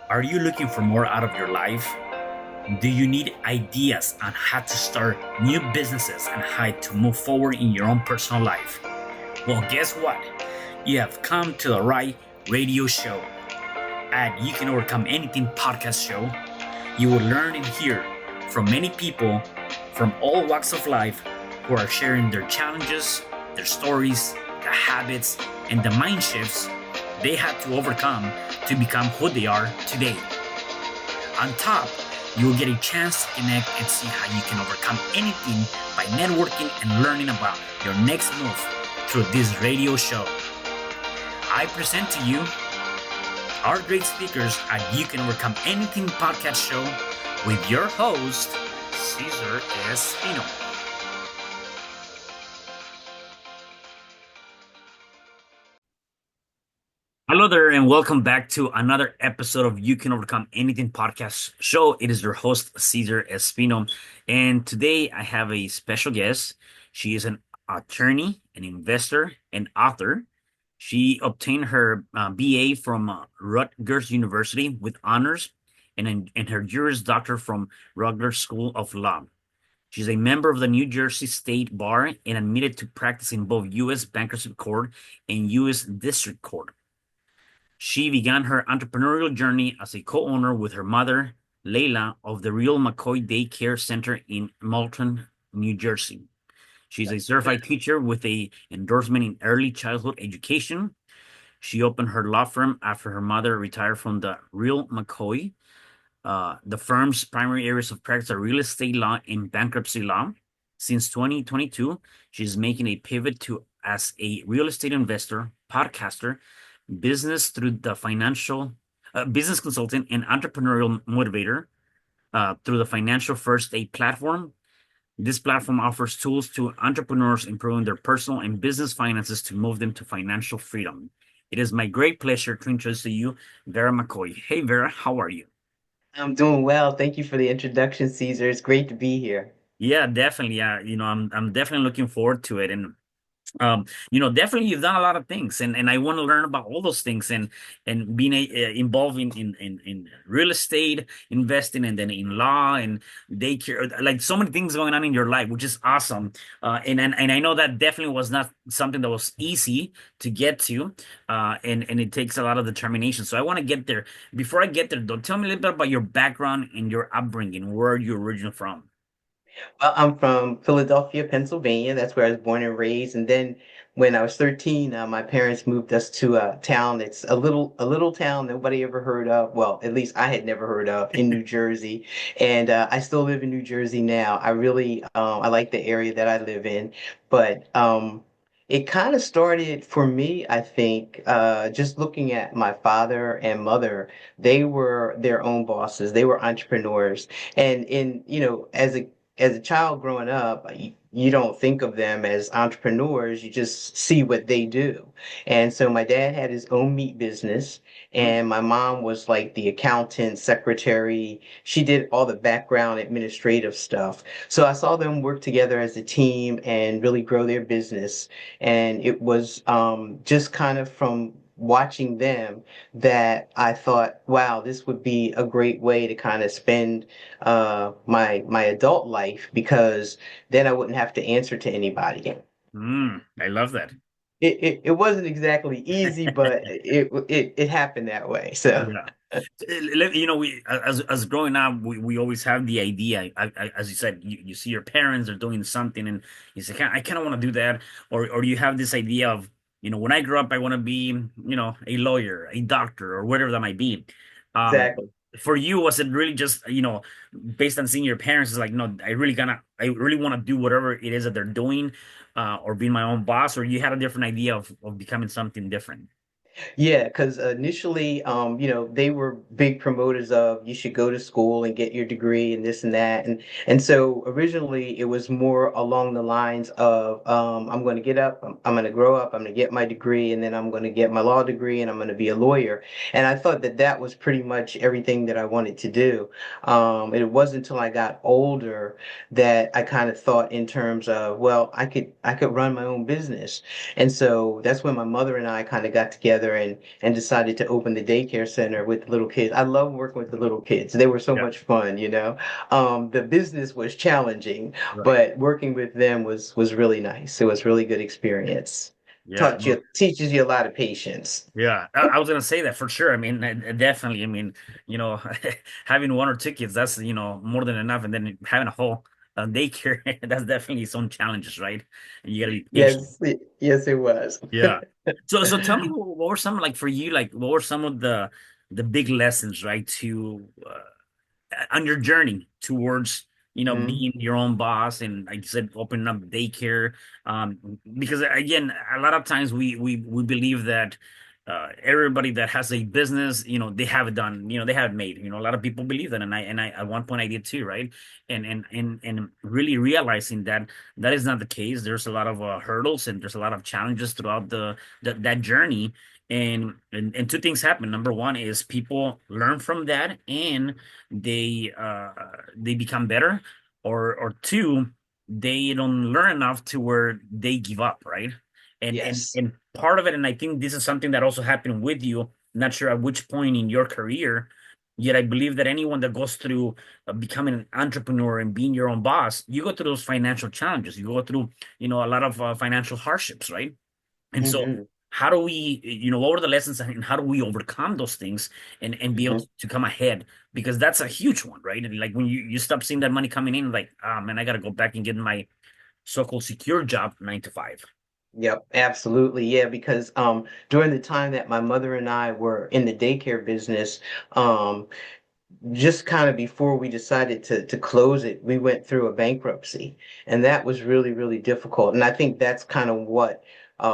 Are you looking for more out of your life? Do you need ideas on how to start new businesses and how to move forward in your own personal life? Well, guess what? You have come to the right radio show. At You Can Overcome Anything podcast show, you will learn and hear from many people from all walks of life who are sharing their challenges, their stories, the habits, and the mind shifts they had to overcome to become who they are today. On top, you will get a chance to connect and see how you can overcome anything by networking and learning about your next move through this radio show. I present to you our great speakers at You Can Overcome Anything podcast show with your host, Cesar Espino. Hello there, and welcome back to another episode of You Can Overcome Anything podcast show. It is your host, Cesar Espino. And today I have a special guest. She is an attorney, an investor, an author. She obtained her BA from Rutgers University with honors and her Juris Doctor from Rutgers School of Law. She's a member of the New Jersey State Bar and admitted to practice in both U.S. Bankruptcy Court and U.S. District Court. She began her entrepreneurial journey as a co-owner with her mother, Lela, of the Real McCoy Daycare Center in Marlton, New Jersey. She's a certified teacher with a endorsement in early childhood education. She opened her law firm after her mother retired from the Real McCoy. The firm's primary areas of practice are real estate law and bankruptcy law. Since 2022, she's making a pivot to as a real estate investor, podcaster, business through the financial business consultant and entrepreneurial motivator through the Financial First Aid platform. This platform offers tools to entrepreneurs improving their personal and business finances to move them to financial freedom. It is my great pleasure to introduce to you Vera McCoy. Hey Vera, how are you? I'm doing well. Thank you for the introduction, Caesar. It's great to be here. Yeah, definitely. Yeah, I'm definitely looking forward to it. And definitely you've done a lot of things, and I want to learn about all those things and being involved in real estate investing and then in law and daycare, like so many things going on in your life, which is awesome. And I know that definitely was not something that was easy to get to, and it takes a lot of determination. So I want to get there. Before I get there, though, tell me a little bit about your background and your upbringing. Where are you originally from? Well, I'm from Philadelphia, Pennsylvania. That's where I was born and raised. And then when I was 13, my parents moved us to a town that's a little town nobody ever heard of. Well, at least I had never heard of in New Jersey. And I still live in New Jersey now. I like the area that I live in, but it kind of started for me, I think, just looking at my father and mother. They were their own bosses. They were entrepreneurs. And as a child growing up, you don't think of them as entrepreneurs. You just see what they do. And so my dad had his own meat business, and my mom was like the accountant, secretary. She did all the background administrative stuff. So I saw them work together as a team and really grow their business. And it was just kind of from watching them that I thought, wow, this would be a great way to kind of spend my adult life, because then I wouldn't have to answer to anybody. I love that. It wasn't exactly easy, but it happened that way. So Yeah. We as growing up, we always have the idea. As you said, you see your parents are doing something, and you say, I kind of want to do that," or you have this idea of, when I grow up, I want to be, a lawyer, a doctor, or whatever that might be. Um, exactly. for you, was it really just, based on seeing your parents, it's like, no, I really want to do whatever it is that they're doing, or being my own boss, or you had a different idea of becoming something different? Yeah, because initially, they were big promoters of you should go to school and get your degree and this and that, and so originally it was more along the lines of I'm going to get up, I'm going to grow up, I'm going to get my degree, and then I'm going to get my law degree, and I'm going to be a lawyer. And I thought that that was pretty much everything that I wanted to do. It wasn't until I got older that I kind of thought in terms of, well, I could run my own business, and so that's when my mother and I kind of got together together and decided to open the daycare center with little kids. I love working with the little kids. They were so Yeah. much fun, you know. The business was challenging, Right. but working with them was really nice. It was really good experience. Yeah. No. Teaches you a lot of patience. Yeah. I was gonna say that for sure. I mean, definitely. I mean, having one or two kids, that's more than enough, and then having a whole daycare, that's definitely its own challenges, right? And you gotta be patient. Yes, it was. Yeah. So tell me, what were some like for you, like what were some of the big lessons, right, to on your journey towards Mhm. being your own boss and like you said opening up daycare, because again a lot of times we believe that everybody that has a business they have it done, they have it made. A lot of people believe that, and I at one point I did too, right? And really realizing that that is not the case. There's a lot of hurdles and there's a lot of challenges throughout that journey. And two things happen. Number one is people learn from that and they become better, or two, they don't learn enough to where they give up, right? And Yes. and part of it, and I think this is something that also happened with you, not sure at which point in your career, yet I believe that anyone that goes through becoming an entrepreneur and being your own boss, you go through those financial challenges, you go through a lot of financial hardships, right? And so, Hmm. how do we, what were the lessons and how do we overcome those things and be able Hmm. to come ahead? Because that's a huge one, right? And like when you stop seeing that money coming in, like, ah, man, I got to go back and get my so-called secure job 9 to 5. Yep, absolutely. Yeah, because during the time that my mother and I were in the daycare business, um just kind of before we decided to close it, we went through a bankruptcy, and that was really, really difficult. And I think that's kind of what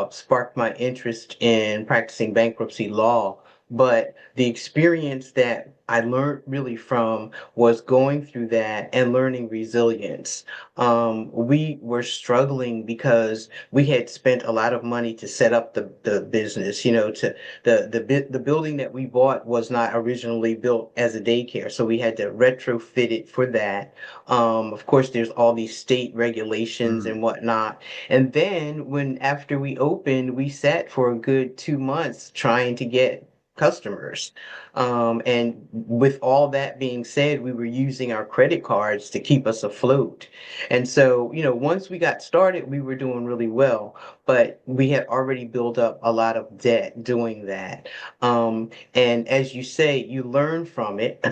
sparked my interest in practicing bankruptcy law. But the experience that I learned really from was going through that and learning resilience. We were struggling because we had spent a lot of money to set up the business, to the building that we bought was not originally built as a daycare, so we had to retrofit it for that. Of course, there's all these state regulations Mm. and whatnot. And then when after we opened, we sat for a good 2 months trying to get customers. And with all that being said, we were using our credit cards to keep us afloat. And so, once we got started, we were doing really well, but we had already built up a lot of debt doing that. And as you say, you learn from it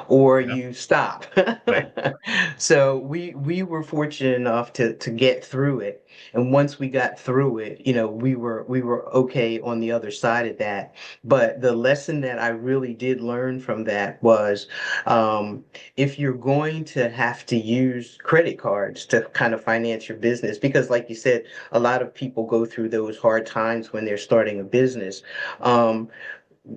or Yeah. you stop. Right. So we were fortunate enough to get through it. And once we got through it, we were okay on the other side of that. But the lesson that I really did learn from that was um, if you're going to have to use credit cards to kind of finance your business, because like you said, a lot of people go through those hard times when they're starting a business. Um,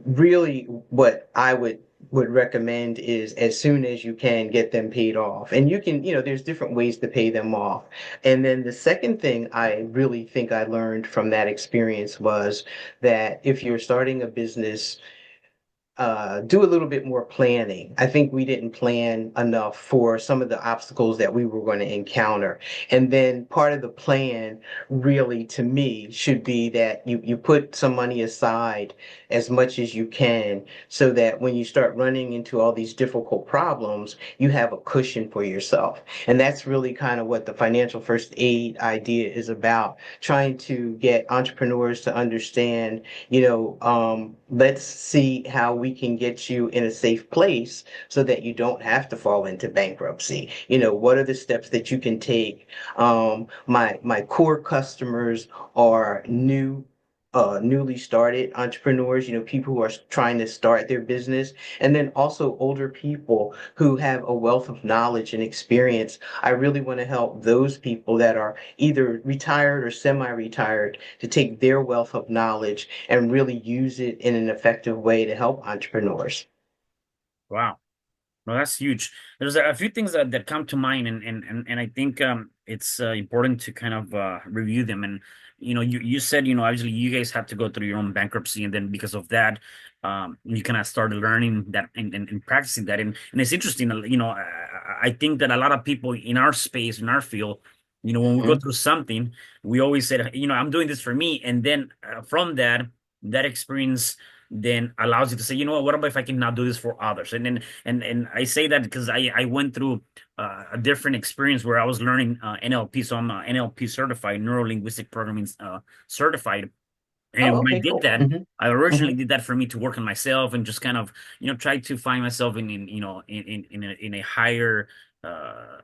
Really, what I would recommend is as soon as you can get them paid off. And you can, there's different ways to pay them off. And then the second thing I really think I learned from that experience was that if you're starting a business, do a little bit more planning. I think we didn't plan enough for some of the obstacles that we were going to encounter. And then part of the plan, really, to me, should be that you put some money aside as much as you can so that when you start running into all these difficult problems, you have a cushion for yourself. And that's really kind of what the financial first aid idea is about, trying to get entrepreneurs to understand, let's see how we can get you in a safe place so that you don't have to fall into bankruptcy. What are the steps that you can take? My core customers are newly started entrepreneurs, people who are trying to start their business, and then also older people who have a wealth of knowledge and experience. I really want to help those people that are either retired or semi-retired to take their wealth of knowledge and really use it in an effective way to help entrepreneurs. Wow. No, that's huge. There's a few things that come to mind, and I think it's important to kind of review them. And you said obviously you guys had to go through your own bankruptcy, and then because of that, you kind of started learning that and practicing that. And it's interesting. I think that a lot of people in our space, in our field, when we go Mhm. through something, we always said, I'm doing this for me, and then from that. that experience then allows you to say, you know what about if I can now do this for others? And then and I say that because I went through a different experience where I was learning NLP, so I'm NLP certified, neuro linguistic programming certified. And Oh, when I okay, did cool. that, I Hmm. originally did that for me to work on myself and just kind of, try to find myself in in a higher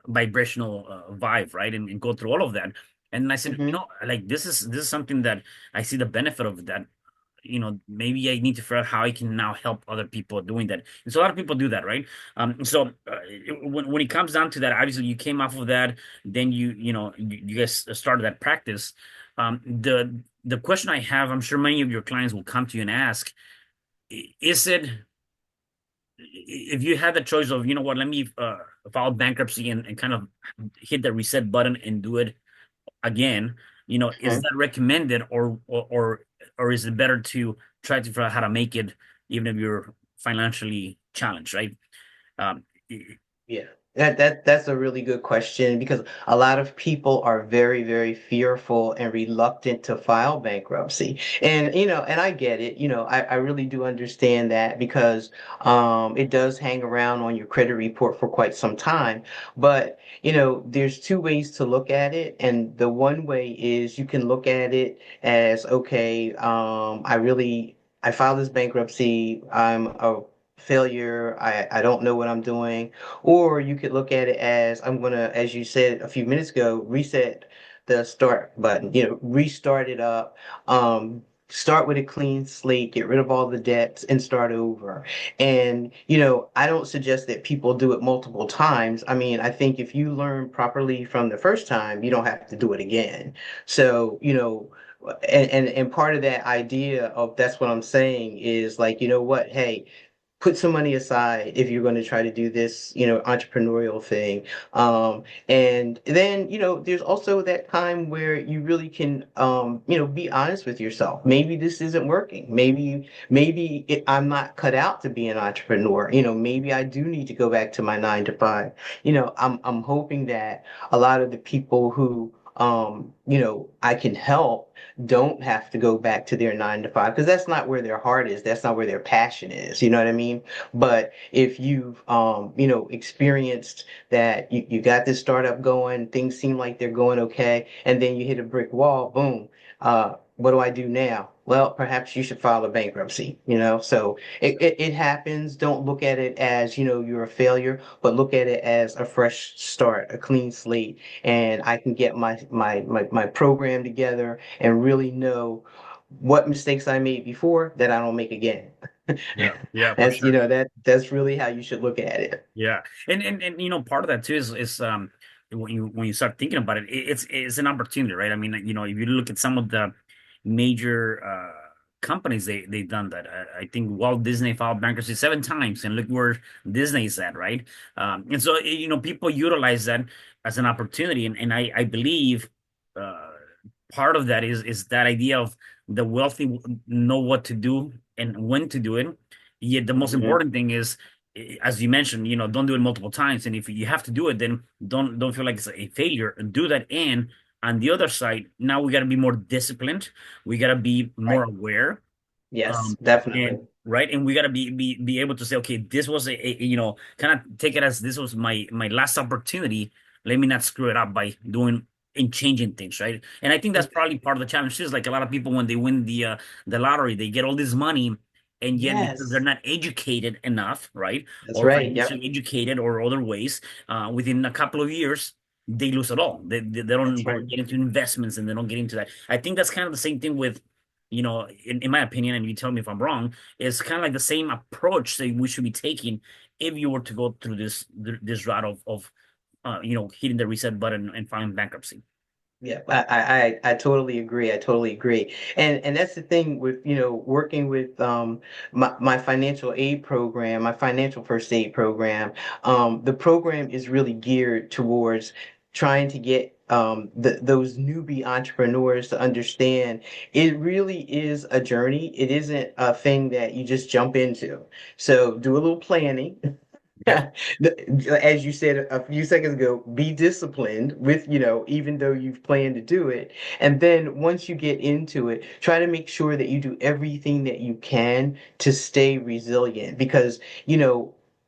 vibrational vibe, right? And go through all of that. And I said, Hmm. like this is something that I see the benefit of that. Maybe I need to figure out how I can now help other people doing that. And so a lot of people do that, right? When it comes down to that, obviously you came off of that, then you guys started that practice. The question I have, I'm sure many of your clients will come to you and ask, is it if you had the choice of, you know what, let me file bankruptcy and kind of hit the reset button and do it again, is that recommended or is it better to try to figure out how to make it even if you're financially challenged, right? Um, Yeah, that's a really good question because a lot of people are very, very fearful and reluctant to file bankruptcy. And and I get it, I really do understand that because it does hang around on your credit report for quite some time. But there's two ways to look at it. And the one way is you can look at it as, okay, I filed this bankruptcy. I'm a failure. I don't know what I'm doing. Or you could look at it as I'm gonna, as you said a few minutes ago, reset the start button, restart it up, start with a clean slate, get rid of all the debts and start over. And, I don't suggest that people do it multiple times. I mean, I think if you learn properly from the first time, you don't have to do it again. So, and part of that idea of that's what I'm saying is like, you know what, hey, put some money aside if you're going to try to do this, entrepreneurial thing. And then, there's also that time where you really can, be honest with yourself. Maybe this isn't working. I'm not cut out to be an entrepreneur. Maybe I do need to go back to my 9 to 5. I'm hoping that a lot of the people who, I can help don't have to go back to their 9 to 5 because that's not where their heart is. That's not where their passion is. You know what I mean? But if you've, experienced that you got this startup going, things seem like they're going okay, and then you hit a brick wall, boom. What do I do now? Well, perhaps you should file a bankruptcy. So it happens. Don't look at it as, you're a failure, but look at it as a fresh start, a clean slate, and I can get my program together and really know what mistakes I made before that I don't make again. yeah, yeah, for That's, sure. that's really how you should look at it. Yeah, and part of that too is when you start thinking about it, it's an opportunity, right? I mean, if you look at some of the major companies, they've done that. I think Walt Disney filed bankruptcy 7 times, and look where Disney's at, right? And so people utilize that as an opportunity, and I believe uh, part of that is that idea of the wealthy know what to do and when to do it. Yet the most Hmm. important thing is, as you mentioned, don't do it multiple times. And if you have to do it, then don't feel like it's a failure. Do that. And on the other side, now we got to be more disciplined. We got to be more Right. aware. Yes, Um, and definitely. right, and we gotta be able to say, okay, this was kind of take it as this was my last opportunity. Let me not screw it up by doing and changing things, right? And I think that's probably Exactly. part of the challenge. Is like a lot of people when they win the lottery, they get all this money, and yet because they're Yes, not educated enough, right, that's or right. Yep. financially educated or other ways, within a couple of years. They lose it all. They don't That's right. get into investments and they don't get into that. I think that's kind of the same thing with in my opinion, and you tell me if I'm wrong, is kind of like the same approach that we should be taking if you were to go through this route of hitting the reset button and filing bankruptcy. Yeah, I totally agree. I totally agree. And that's the thing with, working with my financial aid program, my financial first aid program. The program is really geared towards trying to get those newbie entrepreneurs to understand it really is a journey. It isn't a thing that you just jump into. So do a little planning. Yep. As you said a few seconds ago, be disciplined with, even though you've planned to do it. And then once you get into it, try to make sure that you do everything that you can to stay resilient because,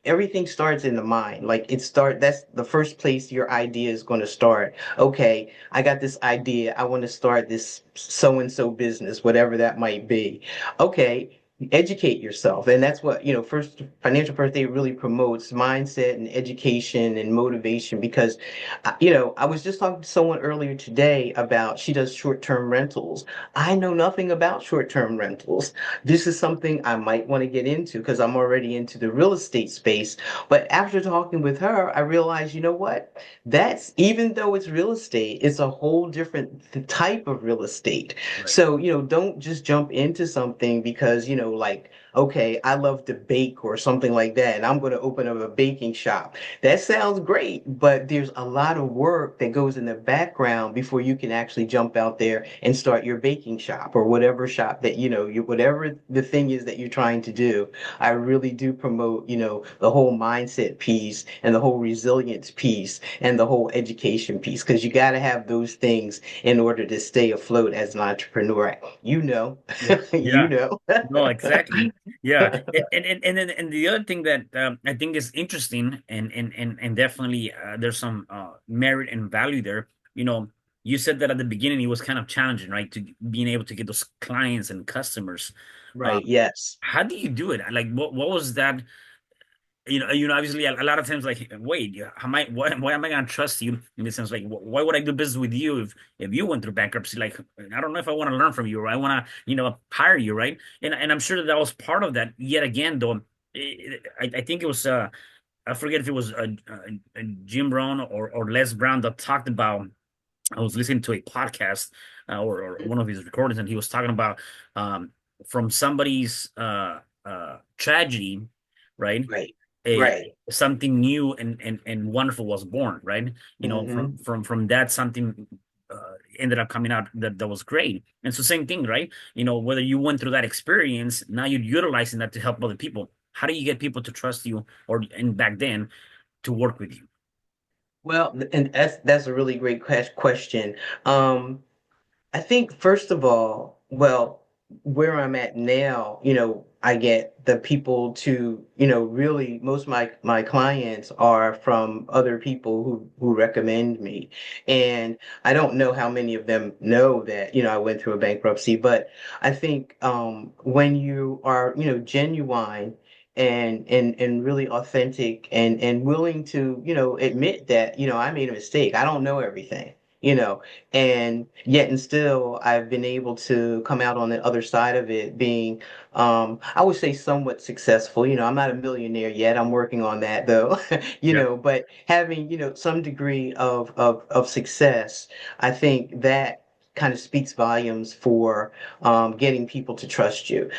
everything starts in the mind. That's the first place your idea is going to start. Okay, I got this idea. I want to start this so and so business, whatever that might be. Okay, educate yourself. And that's what, first financial first aid really promotes mindset and education and motivation because, I was just talking to someone earlier today about she does short-term rentals. I know nothing about short-term rentals. This is something I might want to get into because I'm already into the real estate space. But after talking with her, I realized, you know what? That's even though it's real estate, it's a whole different type of real estate. Right. So, don't just jump into something because, like, okay, I love to bake or something like that, and I'm going to open up a baking shop. That sounds great, but there's a lot of work that goes in the background before you can actually jump out there and start your baking shop or whatever shop that, whatever the thing is that you're trying to do. I really do promote, the whole mindset piece and the whole resilience piece and the whole education piece because you got to have those things in order to stay afloat as an entrepreneur. You know, Yeah. you Yeah. know. No, exactly. Yeah. And the other thing that I think is interesting and definitely there's some merit and value there. You said that at the beginning it was kind of challenging, right? To being able to get those clients and customers. Uh, Right. Yes. how do you do it? Like what was that? Obviously a lot of times like, wait, yeah, why am I gonna trust you in the sense like why would I do business with you if you went through bankruptcy? Like, I don't know if I want to learn from you or I want to, hire you, right? And I'm sure that was part of that. Yet again, though, I think it was I forget if it was Jim Brown or Les Brown that talked about. I was listening to a podcast or one of his recordings, and he was talking about um, from somebody's tragedy, right? Right. A Right. something new and wonderful was born, right? Hmm. From that something ended up coming out that was great. And so same thing, right? Whether you went through that experience, now you're utilizing that to help other people. How do you get people to trust you, or and back then to work with you? Well, and that's a really great question. Um, I think first of all, well, where I'm at now, I get the people to, really most of my clients are from other people who recommend me. And I don't know how many of them know that, I went through a bankruptcy, but I think when you are, genuine and really authentic and willing to, admit that, I made a mistake. I don't know everything. And yet and still I've been able to come out on the other side of it being I would say somewhat successful. I'm not a millionaire yet. I'm working on that though. Yeah. But having, some degree of success, I think that kind of speaks volumes for getting people to trust you.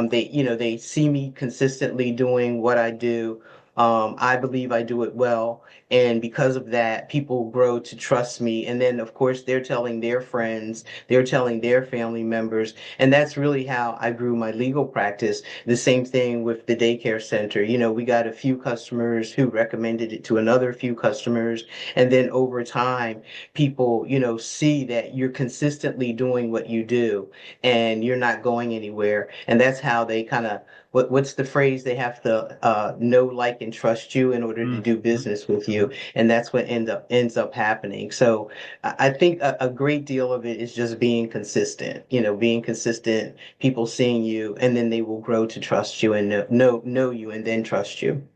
They see me consistently doing what I do. I believe I do it well. And because of that, people grow to trust me. And then, of course, they're telling their friends, they're telling their family members. And that's really how I grew my legal practice. The same thing with the daycare center. We got a few customers who recommended it to another few customers. And then over time, people, see that you're consistently doing what you do and you're not going anywhere. And that's how they kind of what's the phrase? They have to know, like, and trust you in order to do Mhm. business with you, and that's what ends up happening. So I think a great deal of it is just being consistent. Being consistent, people seeing you, and then they will grow to trust you and know you, and then trust you.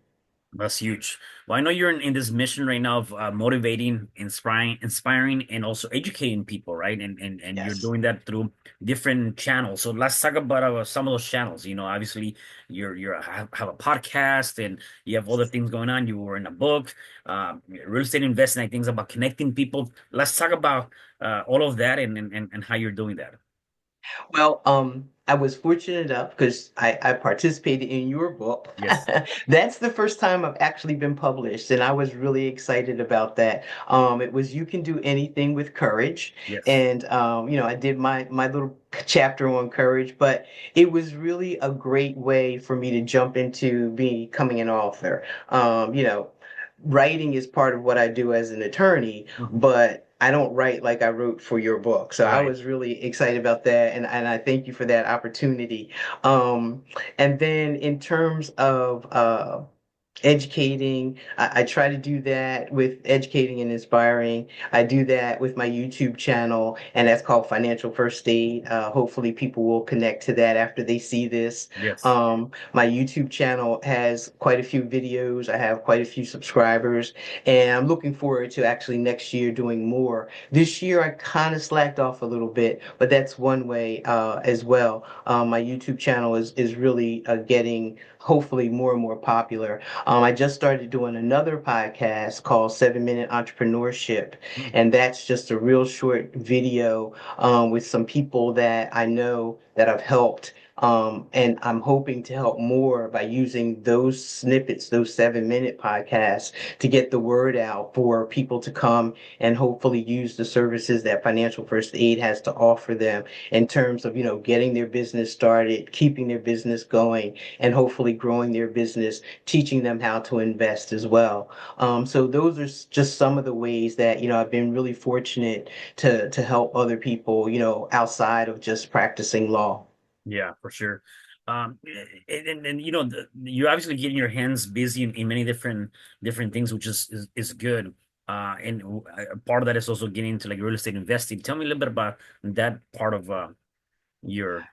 That's huge. Well, I know you're in this mission right now of motivating, inspiring, and also educating people, right? And you're Yes. doing that through different channels. So let's talk about some of those channels. Obviously you're have a podcast and you have other things going on. You were in a book, real estate investing. I think is about connecting people. Let's talk about all of that and how you're doing that. Well, I was fortunate enough because I participated in your book. Yes. That's the first time I've actually been published, and I was really excited about that. It was You Can Do Anything with Courage, Yes. and I did my little chapter on courage, but it was really a great way for me to jump into becoming an author. Writing is part of what I do as an attorney, Mhm. but I don't write like I wrote for your book. So I Right. was really excited about that, and I thank you for that opportunity. Um, and then in terms of educating. I try to do that with educating and inspiring. I do that with my YouTube channel, and that's called Financial First Aid. Hopefully, people will connect to that after they see this. Yes. My YouTube channel has quite a few videos. I have quite a few subscribers, and I'm looking forward to actually next year doing more. This year, I kind of slacked off a little bit, but that's one way as well. My YouTube channel is really getting hopefully more and more popular. I just started doing another podcast called 7 Minute Entrepreneurship, Mm. and that's just a real short video with some people that I know that I've helped. And I'm hoping to help more by using those snippets, those 7 minute podcasts, to get the word out for people to come and hopefully use the services that Financial First Aid has to offer them in terms of, getting their business started, keeping their business going, and hopefully growing their business, teaching them how to invest as well. So those are just some of the ways that, I've been really fortunate to help other people, outside of just practicing law. Yeah, for sure. And you're obviously getting your hands busy in many different things, which is good. And part of that is also getting into like real estate investing. Tell me a little bit about that part of your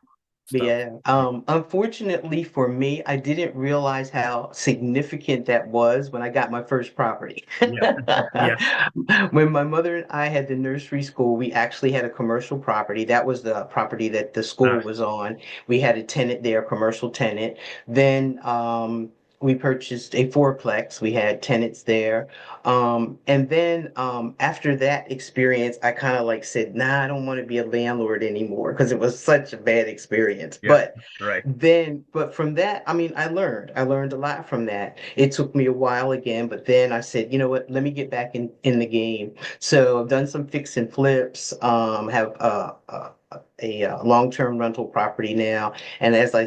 stuff. Yeah. Unfortunately for me, I didn't realize how significant that was when I got my first property. Yeah. Yeah. When my mother and I had the nursery school, we actually had a commercial property. That was the property that the Ah, school was on. We had a tenant there, a commercial tenant. Then we purchased a fourplex. We had tenants there. And then after that experience, I kind of like said, nah, I don't want to be a landlord anymore because it was such a bad experience. yeah. Right. But from that, I mean, I learned a lot from that. It took me a while again, but then I said, you know what, let me get back in the game. So I've done some fix and flips, have a long-term rental property now. And as I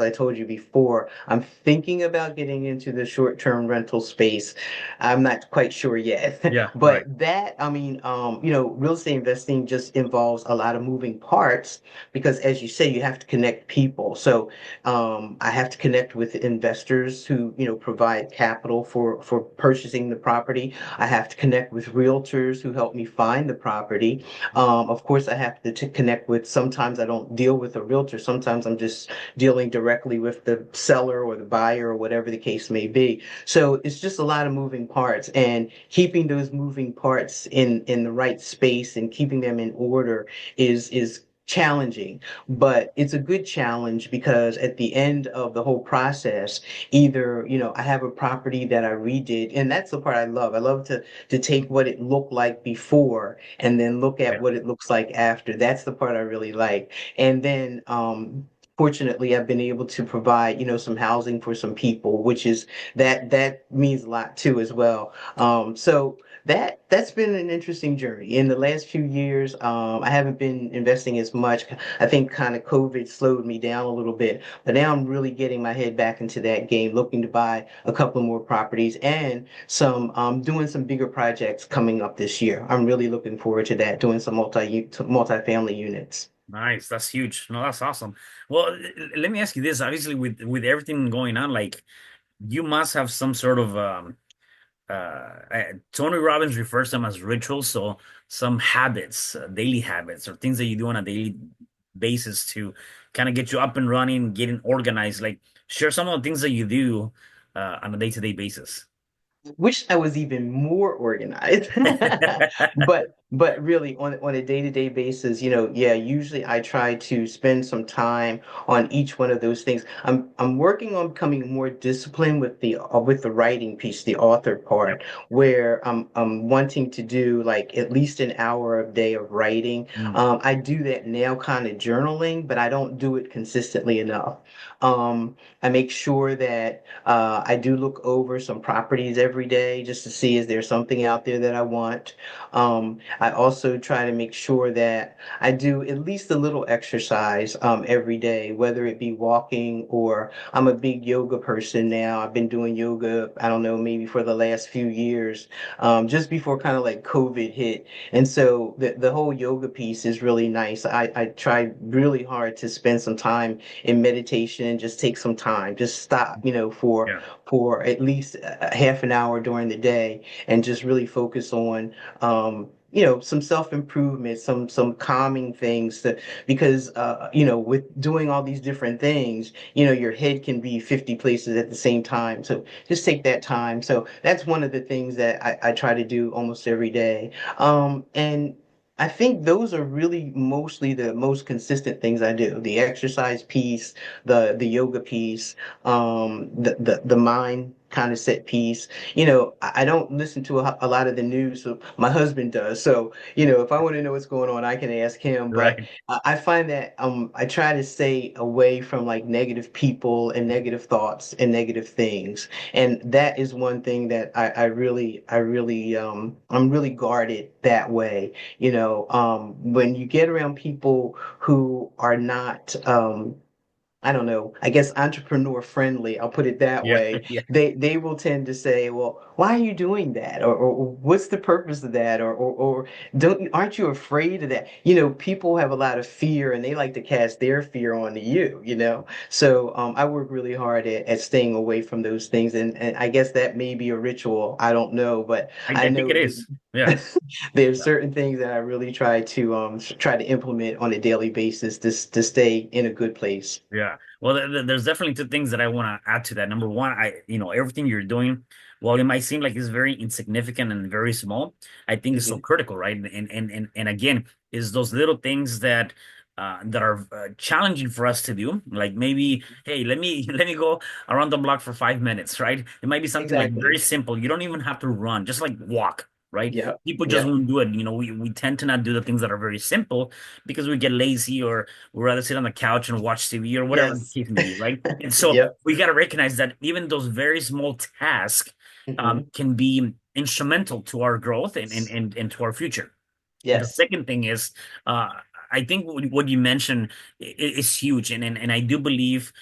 told you before, I'm thinking about getting into the short-term rental space. I'm not quite sure yet. Yeah. Right. But that, I mean, real estate investing just involves a lot of moving parts because as you say, you have to connect people. So I have to connect with investors who, provide capital for purchasing the property. I have to connect with realtors who help me find the property. Of course, I have to connect with, sometimes I don't deal with a realtor. Sometimes I'm just dealing directly with the seller or the buyer or whatever the case may be. So it's just a lot of moving parts, and keeping those moving parts in the right space and keeping them in order is challenging, but it's a good challenge because at the end of the whole process, either, I have a property that I redid, and that's the part I love. I love to take what it looked like before and then look at Yeah. what it looks like after. That's the part I really like. And then fortunately I've been able to provide, some housing for some people, which is that means a lot too as well. So that's been an interesting journey. In the last few years, I haven't been investing as much. I think kind of COVID slowed me down a little bit, but now I'm really getting my head back into that game, looking to buy a couple more properties and some doing some bigger projects coming up this year. I'm really looking forward to that, doing some multi-family units. Nice. That's huge. No, that's awesome. Well, let me ask you this. Obviously, with everything going on, like you must have some sort of Tony Robbins refers to them as rituals, so some habits, daily habits, or things that you do on a daily basis to kind of get you up and running, getting organized. Like, share some of the things that you do on a day-to-day basis. Wish I was even more organized. But But really, on a day-to-day basis, yeah, usually I try to spend some time on each one of those things. I'm working on becoming more disciplined with the writing piece, the author Yep. part, where I'm wanting to do like at least an hour a day of writing. Mm. I do that now, kind of journaling, but I don't do it consistently enough. I make sure that I do look over some properties every day just to see is there something out there that I want. I also try to make sure that I do at least a little exercise every day, whether it be walking or I'm a big yoga person now. I've been doing yoga, I don't know, maybe for the last few years, just before kind of like COVID hit. And so the whole yoga piece is really nice. I try really hard to spend some time in meditation and just take some time, just stop, Yeah. for at least a half an hour during the day and just really focus on some self-improvement, some calming things because with doing all these different things, your head can be 50 places at the same time. So just take that time. So that's one of the things that I try to do almost every day. And I think those are really mostly the most consistent things I do. The exercise piece, the yoga piece, the mind kind of set piece. I don't listen to a lot of the news, so my husband does. So, if I want to know what's going on, I can ask him. But Right. I find that I try to stay away from like negative people and negative thoughts and negative things. And that is one thing that I'm really guarded that way. When you get around people who are not, I don't know, I guess entrepreneur friendly, I'll put it that Yeah. way. Yeah. They will tend to say, well, why are you doing that? Or what's the purpose of that? Or aren't you afraid of that? People have a lot of fear and they like to cast their fear onto you. So I work really hard at staying away from those things. And I guess that may be a ritual. I don't know, but I I think know it is. Yeah. there's certain things that I really try to implement on a daily basis to stay in a good place. Yeah. Well, there's definitely two things that I want to add to that. Number one, everything you're doing, while it might seem like it's very insignificant and very small, I think it's so Mhm. critical, right? And again, is those little things that are challenging for us to do. Like maybe, hey, let me go around the block for 5 minutes, right? It might be something like very Exactly. simple. You don't even have to run, just like walk, right? Yep. People just Yep. won't do it. We tend to not do the things that are very simple because we get lazy or we'd rather sit on the couch and watch TV or whatever the Yes. case may be, right? And so Yep. we got to recognize that even those very small tasks Hmm. can be instrumental to our growth and to our future. The Yes. second thing is, uh, I think what you mentioned is huge, and I do believe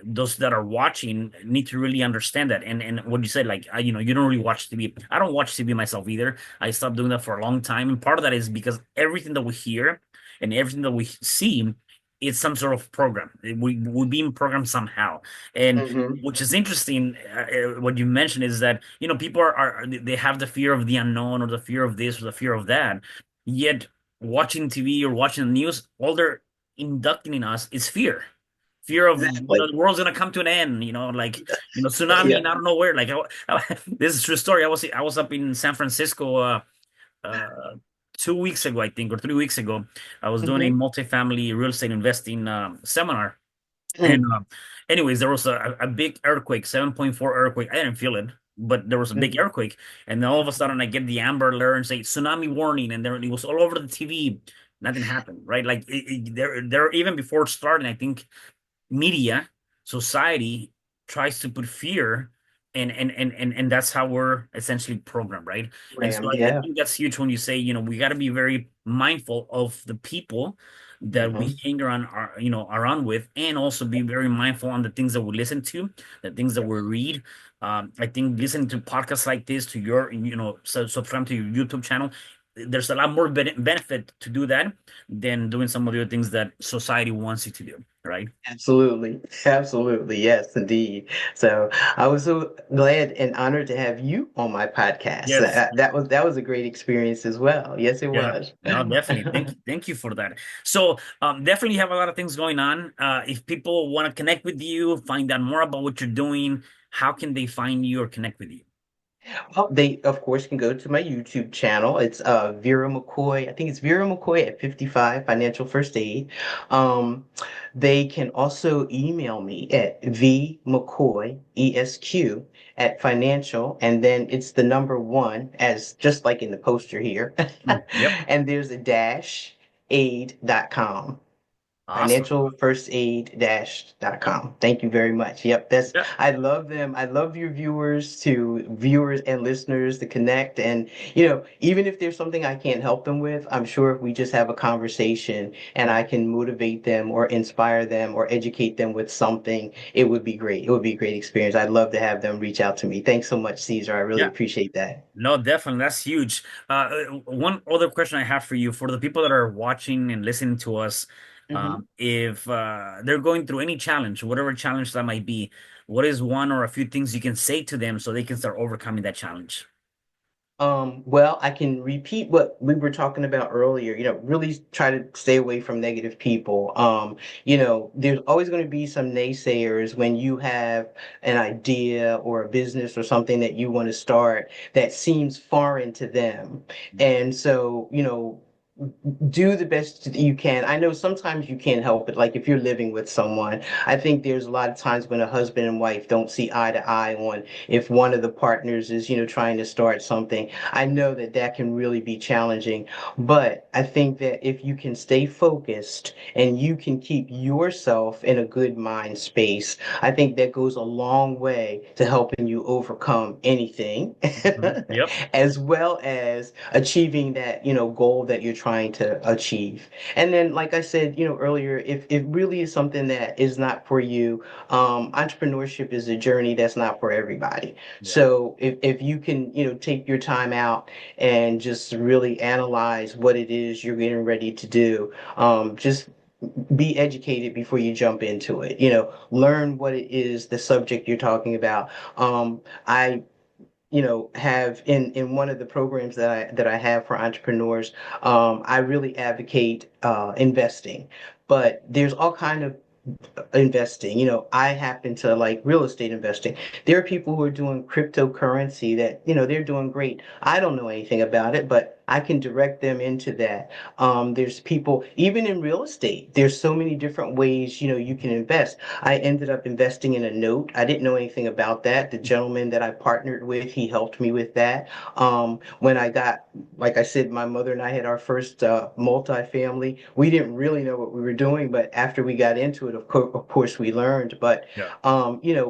those that are watching need to really understand that. And what you said, like you don't really watch TV. I don't watch TV myself either. I stopped doing that for a long time, and part of that is because everything that we hear and everything that we see is some sort of program. We're being programmed somehow, and Hmm. which is interesting. What you mentioned is that people they have the fear of the unknown or the fear of this or the fear of that. Yet watching TV or watching the news, all they're inducting in us is fear. Fear of Exactly. the world's gonna come to an end, like tsunami Yeah. and I don't know where. Like this is a true story. I was up in San Francisco uh 2 weeks ago, I think, or 3 weeks ago. I was doing a Hmm. multifamily real estate investing seminar. And Mm. anyways, there was a big earthquake, 7.4 earthquake. I didn't feel it, but there was a big Hmm. earthquake. And then all of a sudden I get the Amber Alert and say tsunami warning. And there it was all over the TV. Nothing happened, right? Like there even before starting, I think media, society tries to put fear and that's how we're essentially programmed, right? And so Ram. I Yeah. think that's huge when you say, we got to be very mindful of the people that we Hmm. hang around around with, and also be very mindful on the things that we listen to, the things that we read. I think listening to podcasts like this, to your subscribe to your YouTube channel, there's a lot more benefit to do that than doing some of the other things that society wants you to do, right? Absolutely. Absolutely. Yes, indeed. So I was so glad and honored to have you on my podcast. Yes. That was a great experience as well. Yes, it Yeah. was. No, definitely. Thank you for that. So, definitely have a lot of things going on. If people want to connect with you, find out more about what you're doing, how can they find you or connect with you? Well, they of course can go to my YouTube channel. It's Vera McCoy. I think it's Vera McCoy at 55 Financial First Aid. Um, they can also email me at vmccoy ESQ at financial, and then it's the number one, as just like in the poster here. Yep. And there's a dash aid.com. Awesome. Financialfirstaid-.com. Thank you very much. Yep, Yeah. I love them. I love your viewers and listeners to connect. And, even if there's something I can't help them with, I'm sure if we just have a conversation and I can motivate them or inspire them or educate them with something, it would be great. It would be a great experience. I'd love to have them reach out to me. Thanks so much, Caesar. I really Yeah. appreciate that. No, definitely. That's huge. One other question I have for you, for the people that are watching and listening to us, Mhm. if they're going through any challenge, whatever challenge that might be, what is one or a few things you can say to them so they can start overcoming that challenge? Well, I can repeat what we were talking about earlier, really try to stay away from negative people. There's always going to be some naysayers when you have an idea or a business or something that you want to start that seems foreign to them. And so, do the best that you can. I know sometimes you can't help it. Like if you're living with someone, I think there's a lot of times when a husband and wife don't see eye to eye on if one of the partners is, trying to start something. I know that that can really be challenging, but I think that if you can stay focused and you can keep yourself in a good mind space, I think that goes a long way to helping you overcome anything, Mhm. Yep. as well as achieving that, goal that you're trying to achieve. And then, like I said, earlier, if it really is something that is not for you, entrepreneurship is a journey that's not for everybody. Yeah. So if you can, take your time out and just really analyze what it is you're getting ready to do, just be educated before you jump into it. Learn what it is, the subject you're talking about. I have in one of the programs that I have for entrepreneurs, I really advocate investing, but there's all kind of investing. I happen to like real estate investing. There are people who are doing cryptocurrency that, they're doing great. I don't know anything about it, but I can direct them into that. There's people, even in real estate, there's so many different ways, you can invest. I ended up investing in a note. I didn't know anything about that. The gentleman that I partnered with, he helped me with that. When I got, like I said, my mother and I had our first multifamily. We didn't really know what we were doing, but after we got into it, of course, we learned. But Yeah.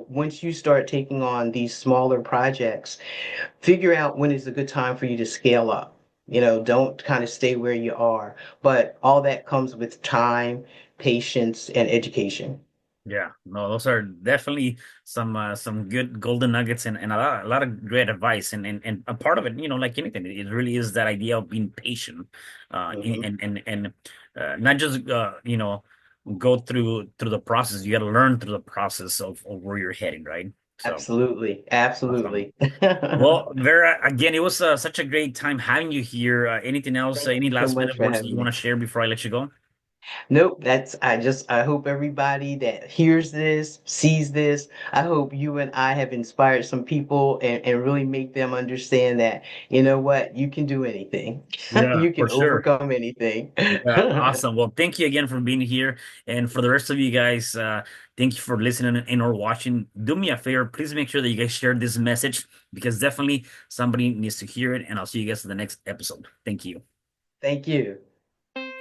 once you start taking on these smaller projects, figure out when is a good time for you to scale up. Don't kind of stay where you are. But all that comes with time, patience, and education. Yeah, no, those are definitely some good golden nuggets and a lot of great advice and a part of it, like anything, it really is that idea of being patient, Mhm. and not just go through the process. You got to learn through the process of where you're heading, right? So Absolutely. awesome. Absolutely. Well, Vera, again, it was such a great time having you here. Anything else? Thank Any you so last much minute for words that having you want me. to share before I let you go? Nope, I hope everybody that hears this, sees this, I hope you and I have inspired some people and really make them understand that, you know what, you can do anything. Yeah, You for can sure. overcome anything. Yeah, awesome. Well, thank you again for being here. And for the rest of you guys, thank you for listening and or watching. Do me a favor, please make sure that you guys share this message because definitely somebody needs to hear it. And I'll see you guys in the next episode. Thank you. Thank you.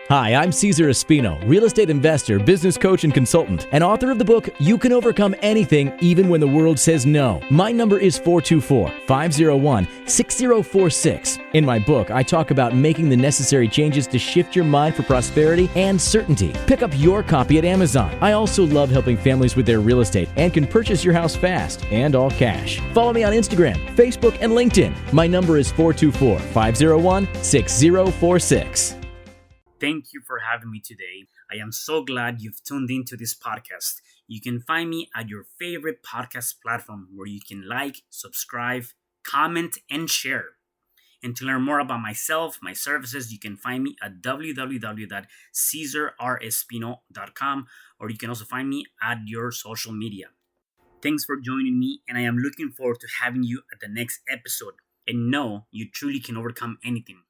Hi, I'm Cesar Espino, real estate investor, business coach, and consultant, and author of the book, You Can Overcome Anything Even When the World Says No. My number is 424-501-6046. In my book, I talk about making the necessary changes to shift your mind for prosperity and certainty. Pick up your copy at Amazon. I also love helping families with their real estate and can purchase your house fast and all cash. Follow me on Instagram, Facebook, and LinkedIn. My number is 424-501-6046. Thank you for having me today. I am so glad you've tuned into this podcast. You can find me at your favorite podcast platform where you can like, subscribe, comment, and share. And to learn more about myself, my services, you can find me at www.cesarrespino.com, or you can also find me at your social media. Thanks for joining me, and I am looking forward to having you at the next episode. And know you truly can overcome anything.